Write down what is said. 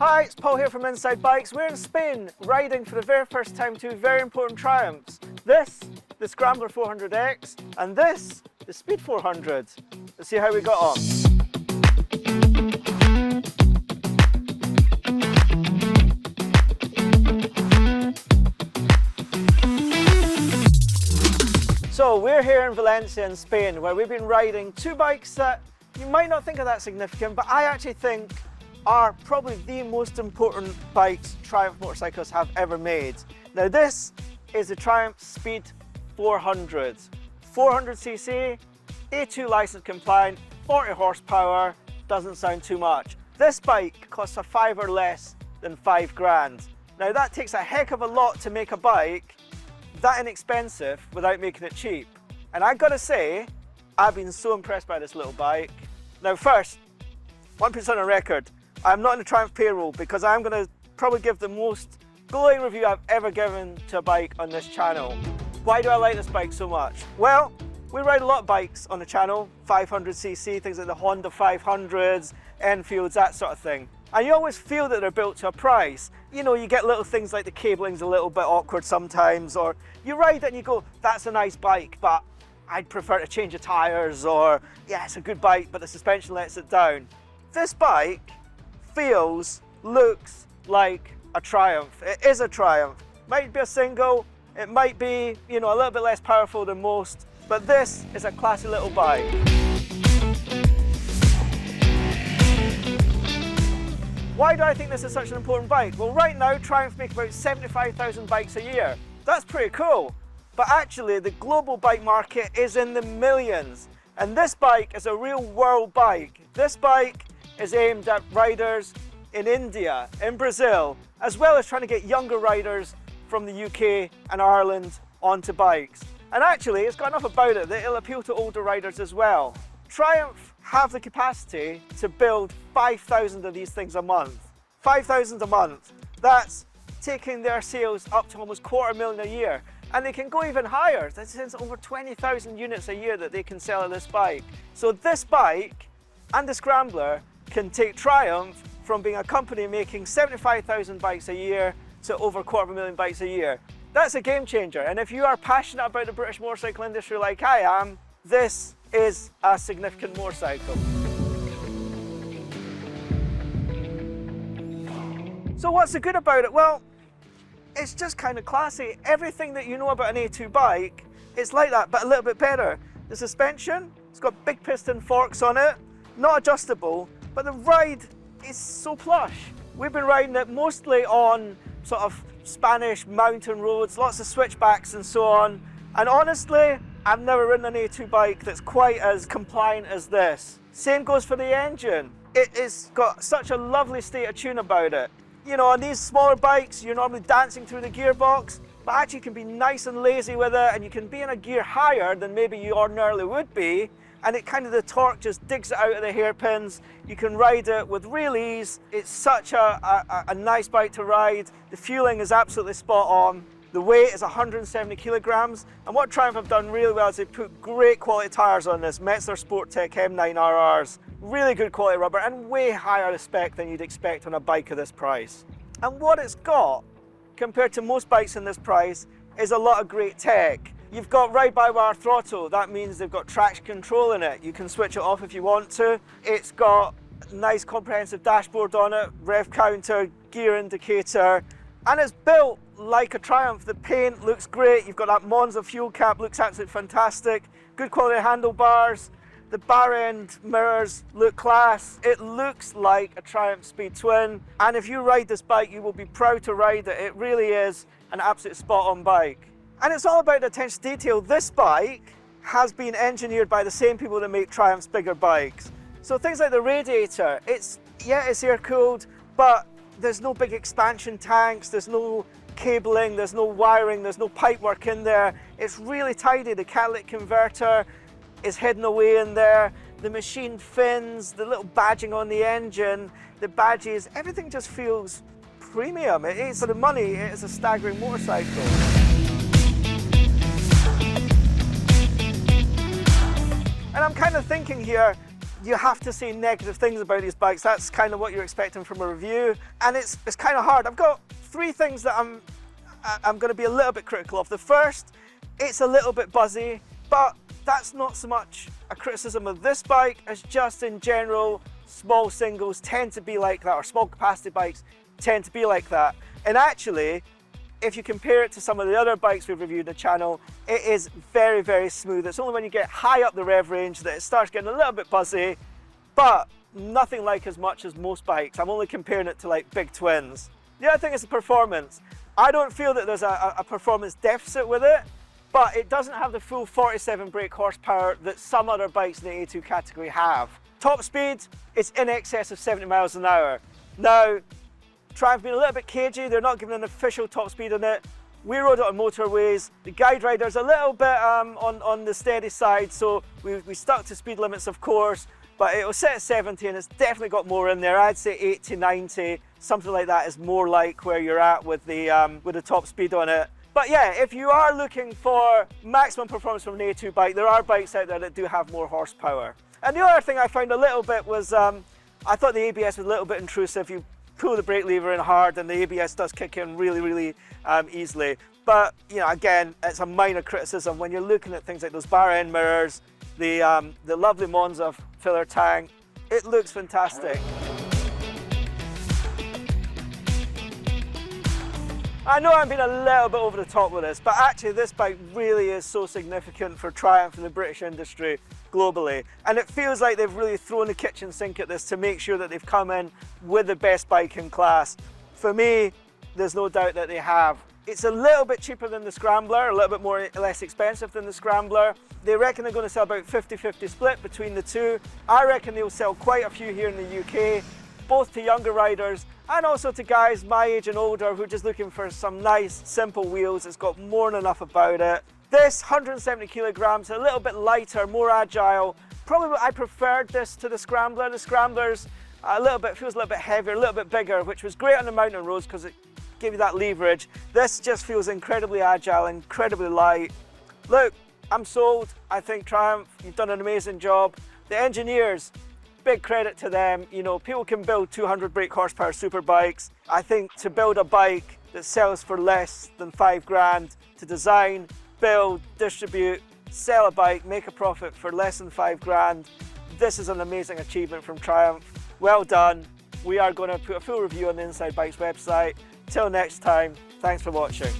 Hi, it's Paul here from Inside Bikes. We're in Spain, riding for the very first time two very important triumphs. This, the Scrambler 400X, and this, the Speed 400. Let's see how we got on. So we're here in Valencia in Spain, where we've been riding two bikes that you might not think are that significant, but I actually think are probably the most important bikes Triumph motorcyclists have ever made. Now this is the Triumph Speed 400. 400cc, A2 license compliant, 40 horsepower, doesn't sound too much. This bike costs a fiver less than £5 grand. Now that takes a heck of a lot to make a bike that inexpensive without making it cheap. And I gotta say, I've been so impressed by this little bike. Now first, 1% on record, I'm not in the Triumph payroll because I'm gonna probably give the most glowing review I've ever given to a bike on this channel. Why do I like this bike so much? Well, we ride a lot of bikes on the channel, 500cc, things like the Honda 500s, Enfields, that sort of thing. And you always feel that they're built to a price. You know, you get little things like the cabling's a little bit awkward sometimes, or you ride it and you go, that's a nice bike, but I'd prefer to change the tires, or yeah, it's a good bike, but the suspension lets it down. This bike feels, looks like a Triumph. It is a Triumph. Might be a single, it might be, you know, a little bit less powerful than most, but this is a classy little bike. Why do I think this is such an important bike? Well, right now, Triumph make about 75,000 bikes a year. That's pretty cool. But actually, the global bike market is in the millions. And this bike is a real world bike. This bike is aimed at riders in India, in Brazil, as well as trying to get younger riders from the UK and Ireland onto bikes. And actually, it's got enough about it that it'll appeal to older riders as well. Triumph have the capacity to build 5,000 of these things a month. 5,000 a month. That's taking their sales up to almost 250,000 a year. And they can go even higher. This is over 20,000 units a year that they can sell of this bike. So this bike and the Scrambler can take Triumph from being a company making 75,000 bikes a year to over 250,000 bikes a year. That's a game changer. And if you are passionate about the British motorcycle industry like I am, this is a significant motorcycle. So what's the good about it? Well, it's just kind of classy. Everything that you know about an A2 bike, it's like that, but a little bit better. The suspension, it's got big piston forks on it, not adjustable, but the ride is so plush. We've been riding it mostly on sort of Spanish mountain roads, lots of switchbacks and so on. And honestly, I've never ridden an A2 bike that's quite as compliant as this. Same goes for the engine. It has got such a lovely state of tune about it. You know, on these smaller bikes, you're normally dancing through the gearbox, but actually you can be nice and lazy with it, and you can be in a gear higher than maybe you ordinarily would be, and it kind of, the torque just digs it out of the hairpins. You can ride it with real ease. It's such a nice bike to ride. The fueling is absolutely spot on. The weight is 170 kilograms, and what Triumph have done really well is they put great quality tires on this, Metzler Sporttech M9RRs. Really good quality rubber and way higher spec than you'd expect on a bike of this price. And what it's got, compared to most bikes in this price, is a lot of great tech. You've got ride-by-wire throttle. That means they've got traction control in it. You can switch it off if you want to. It's got a nice comprehensive dashboard on it, rev counter, gear indicator, and it's built like a Triumph. The paint looks great. You've got that Monza fuel cap, looks absolutely fantastic. Good quality handlebars. The bar end mirrors look class. It looks like a Triumph Speed Twin. And if you ride this bike, you will be proud to ride it. It really is an absolute spot on bike. And it's all about the attention to detail. This bike has been engineered by the same people that make Triumph's bigger bikes. So things like the radiator, it's air cooled, but there's no big expansion tanks, there's no cabling, there's no wiring, there's no pipe work in there. It's really tidy. The catalytic converter is hidden away in there. The machine fins, the little badging on the engine, the badges, everything just feels premium. It is, for the money, it is a staggering motorcycle. And I'm kind of thinking here, you have to say negative things about these bikes. That's kind of what you're expecting from a review, and it's kind of hard. I've got 3 things that I'm going to be a little bit critical of. The first, it's a little bit buzzy, but that's not so much a criticism of this bike as just in general, small singles tend to be like that, or small capacity bikes tend to be like that. And actually, if you compare it to some of the other bikes we've reviewed on the channel, it is very, very smooth. It's only when you get high up the rev range that it starts getting a little bit buzzy, but nothing like as much as most bikes. I'm only comparing it to like big twins. The other thing is the performance. I don't feel that there's a performance deficit with it, but it doesn't have the full 47 brake horsepower that some other bikes in the A2 category have. Top speed, it's in excess of 70 miles an hour. Now, Triumph being a little bit cagey, they're not giving an official top speed on it. We rode it on motorways. The guide rider's a little bit on the steady side, so we stuck to speed limits, of course, but it was set at 70 and it's definitely got more in there. I'd say 80, 90, something like that is more like where you're at with the top speed on it. But yeah, if you are looking for maximum performance from an A2 bike, there are bikes out there that do have more horsepower. And the other thing I found a little bit was, I thought the ABS was a little bit intrusive. You pull the brake lever in hard and the ABS does kick in really, really easily. But, you know, again, it's a minor criticism when you're looking at things like those bar end mirrors, the lovely Monza filler tank. It looks fantastic. I know I'm being a little bit over the top with this, but actually this bike really is so significant for Triumph in the British industry globally. And it feels like they've really thrown the kitchen sink at this to make sure that they've come in with the best bike in class. For me, there's no doubt that they have. It's a little bit cheaper than the Scrambler, a little bit less expensive than the Scrambler. They reckon they're going to sell about 50-50 split between the two. I reckon they'll sell quite a few here in the UK, both to younger riders and also to guys my age and older who are just looking for some nice, simple wheels. It's got more than enough about it. This 170 kilograms, a little bit lighter, more agile. Probably I preferred this to the Scrambler. The Scrambler's feels a little bit heavier, a little bit bigger, which was great on the mountain roads because it gave you that leverage. This just feels incredibly agile, incredibly light. Look, I'm sold. I think Triumph, you've done an amazing job. The engineers, big credit to them. You know, people can build 200 brake horsepower super bikes. I think to build a bike that sells for less than 5 grand, to design, build, distribute, sell a bike, make a profit for less than 5 grand, this is an amazing achievement from Triumph. Well done. We are going to put a full review on the Inside Bikes website. Till next time, thanks for watching.